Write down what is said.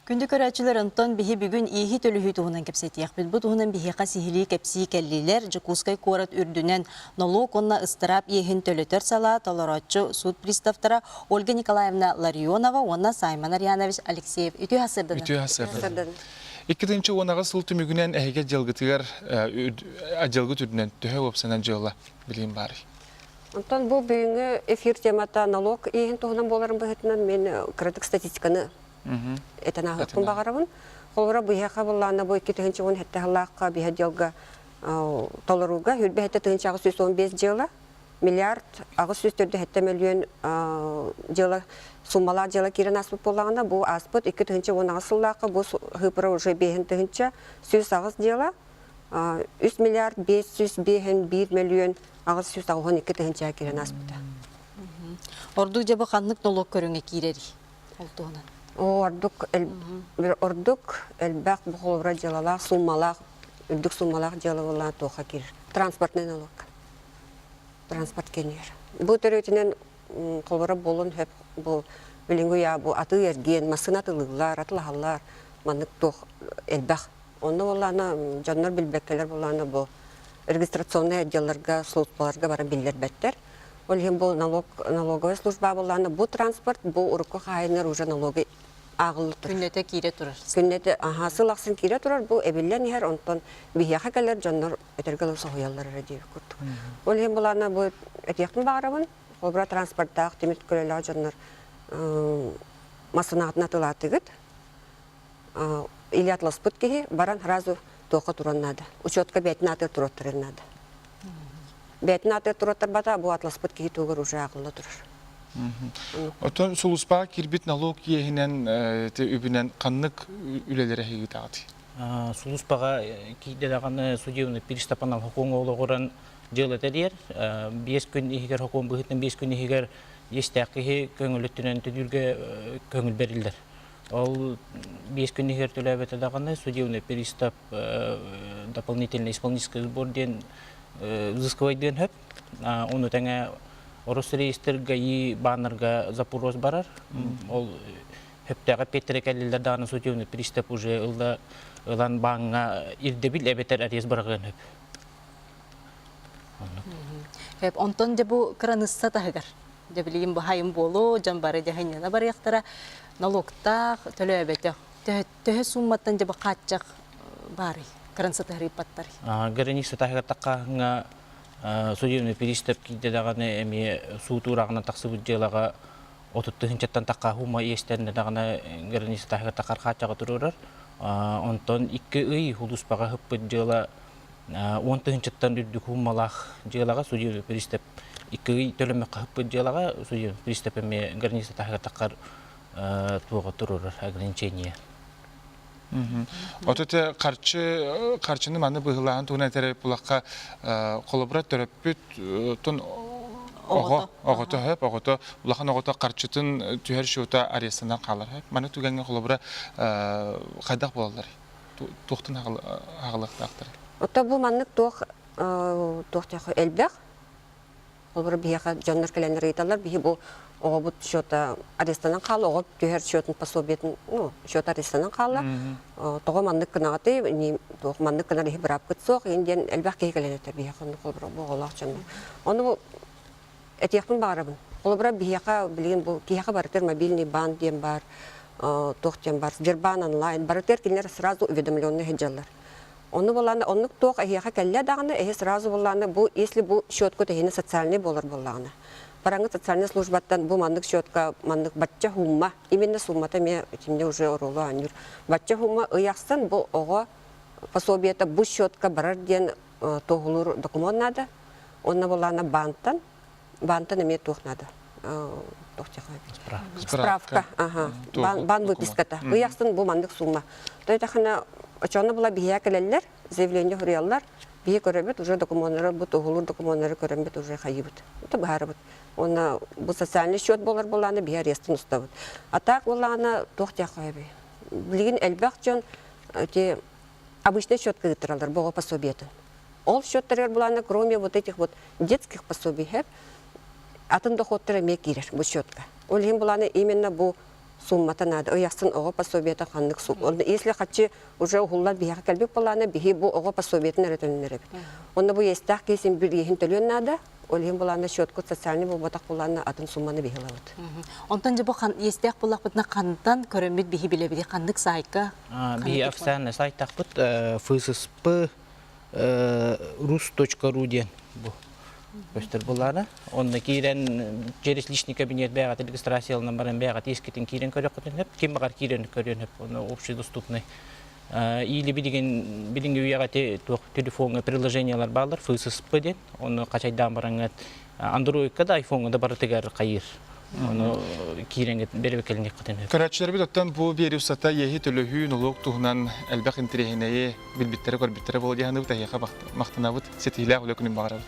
Күндү көрәчілер онтон бігі бүгін ехи төліхі туғынан кепсетияқ біл. Бұ туғынан біхеқа сихили кепсии кәллилер, Жыкускай корат үрдінен налог онна ыстырап ехін төлітер сала, толоротчу суд приставтара Ольга Николаевна Ларионова, онна Саймон Арьянович Алексеев. Үті хасырдыны. Үті хасырдыны. Иккідінші онаға сұл түмігінен әйге жылғытығар жылғыт үрдінен түхі опсынан жылы білейін бары. Онтон бұл бүгінгі эфир темата налог ехін туғынан боларын бұғытынан мен кредит статистиканы этана хакын багарабын. Холбара буяка булланы бу 2-нче хәттәһлакка биһәдәлгә толоруга хүрбә хәтта 15 җыла миллиард агыс үстөрдә хәтта миллион җыла суммалар җыла кирен асып булганда бу аспыт 2-нче асыллакка бу хыпра уже 5-нче сүз агыс җыла 3 миллиард 501 миллион агыс сүз агын 2-нче кирен аспыта. Ордук жабы ханнык налог көрүнгө кирери. Олтугунан. Ордук элбак бухолра жалалах суммалах үрдүк суммалах жалалар тоха кир. Транспортный налог. Транспорт кенер. Бу төрөтүнөн колбора болон хеп бу билингу я бу аты эрген машина тылыглар, атлахаллар, манык тох элбак. Онда болана жаннар билбеккелер болана бу регистрационный отделларга, службаларга бара биллер беттер. Олхим бу налоговая служба болана бу транспорт бу урукка хайнер уже налоги агыл тур. Күннете кире турар. Күннете сылаксын кире турар бу эбиллен хер онтон бияха келер жаннар этергел сохуяллар радио курт. Олхим болана бу этяктын багарабын обра транспорттак темит көлөлө жаннар масынатына тылатыгыт. Или атласпыт ки баран разу тока тураннады. Учетка бетнаты туроттырнады. Бетнаты туроттар бата бу атласпыт ки тугар уже агылы турар. Отон сулуспа кирбит налог ехинен үбінен қаннық үлелері хеги тағады? Сулуспаға кейдедағаны судебный перестапанал хокуң олығырын жылы тәдер. 5 күн егер хокуң бұғытын 5 күн егер естәқігі көңіліттінен түдірге көңіл берілдір. Ол 5 күн егер төләбетедағаны судебный перестап дополнительный исполнительский сборден взыскивайден хөп. Оны тәңе Орус рейстер гаи баннерга запрос барар. Ол хөптәгә Петрик әлләр даны судебный пристав уже ылан банга ирдебил эбетер арез барган хөп. Хеп онтон де бу кранысса тагыр. Де билим бу хайым болу, жамбары де хәннәна бар яктара налогта төлөбете. Төһө сумматтан де бакатчак бары. Кранысса тагыр паттар. Граница тагыр такка судебный перестап кейдедағаны әме су турағынан тақсы бүджелаға отыттығынчаттан таққа хума естәрінде дағаны граница тағыр тақар қачаға тұрырар. Онтон 2 үй хулуспаға хып бүджела 10-тығынчаттан үрдік хумалақ желаға судебный перестап 2 үй төлемеққа хып бүджелаға судебный перестап әме граница тағыр тақар туға тұрырар ограничение. Ототе қарчыны маны бұғылағын туғын әтері бұлаққа қолыбырат төрөппіт тұн оғыты хөп, бұлақын оғыты қарчытын түйер шуыта арестынан қалар хөп. Маны түгенген қолыбыра қайдақ болалар? Тоқтын ағылықтақтыр. Ота бұл маннык тоқтяқы әлбәқ. Қолыбыра бияқа жаннар кәләнер еталар. Бейі бұл оғыбыт шота арестанан қалы, оғып түйер шотын пособетін шота арестанан қалы. Тоғы маннык кынағаты, тоғы маннык кынар ехі бірап күтсоқ, енден әлбәқ кей кәләнетер бияқаны қолыбыра бұғылақ жанны. Оны бұл әтияқтың бағарабын. Қолыбыра бияқа білген бұл кейяқа барытер мобильный бан дем бар, тоқтен бар, Сбербан онлайн, барытер келер сразу уведомленный хеджалар. Оны боланы, онық тоқ әйяқа кәлі дағаны, әйе сразу боланы, если бұл шотку тәйіні социальный болар болағаны. Параңы социальный службаттан бұл мандық шотка, мандық батча хумма, именно суммата мен өтімде уже орулу аныр. Батча хумма ұяқсан бұл оға пособиета бұл шотка барар ден тоғылыр документнады. Онна боланы бантан еме тоқнады. Справка. Бан выписката. Ұяқсан бұл мандық сумма. Тойтақына очоны бұла бия кәлелер, заявление хұриялар, бия көрәбет, уже документтары бұт, оғылыр документтары көрәбет, уже қайыбыт. Это бағарыбыт. Оны бұл социальный счет болар боланы бия арестын ұстабыт. А так боланы тоқтя қайбы. Білген әлбәқ жон, обычный счет көгіттіралар, бұға пособиетін. Ол счеттарыр боланы, кроме вот этих вот детских пособий, атын доходтары мек керер бұл счетка. Олген боланы именно бұл суммата надо. Оясын ого пособиета ханнык сум. Если хочу уже ухуллар бияка келбек боланы, бихи бу ого пособиетін әретөнінер. Онда бу естақ кейсен бір ехін төлен надо, олеген боланы счетку социальный болбатақ боланы атын сумманы бихилауыд. Онтан жабы естек болақ бұтына қандтан көрімбет бихи білебеде қандық сайқа? Бихи официальный сайттақ бұд fsp rus.ru ден бұл. Көстер бұлары. Онда кейрен через личный кабинет бәғат регистрациялынан баран бәғат ескетін кейрен көрек көтініп, кем бағар кейрен көреніп, оны общедоступный. Или билинге уяға телефонға приложениялар балар, FSSP ден, оны қачайдан бараңат Android-ка да iPhone-ға да бары тегер қайыр. Оны кейренге беріп келінек көтініп. Көрәтшілер бит оттан бұл вирусата ехи төлөһүү nolog туһунан әлбәқ интерехинәйе билбиттері көрбиттері болды яһаны бұт әйеға мақтанабыт сетилә олөкүнүн бағарабыт.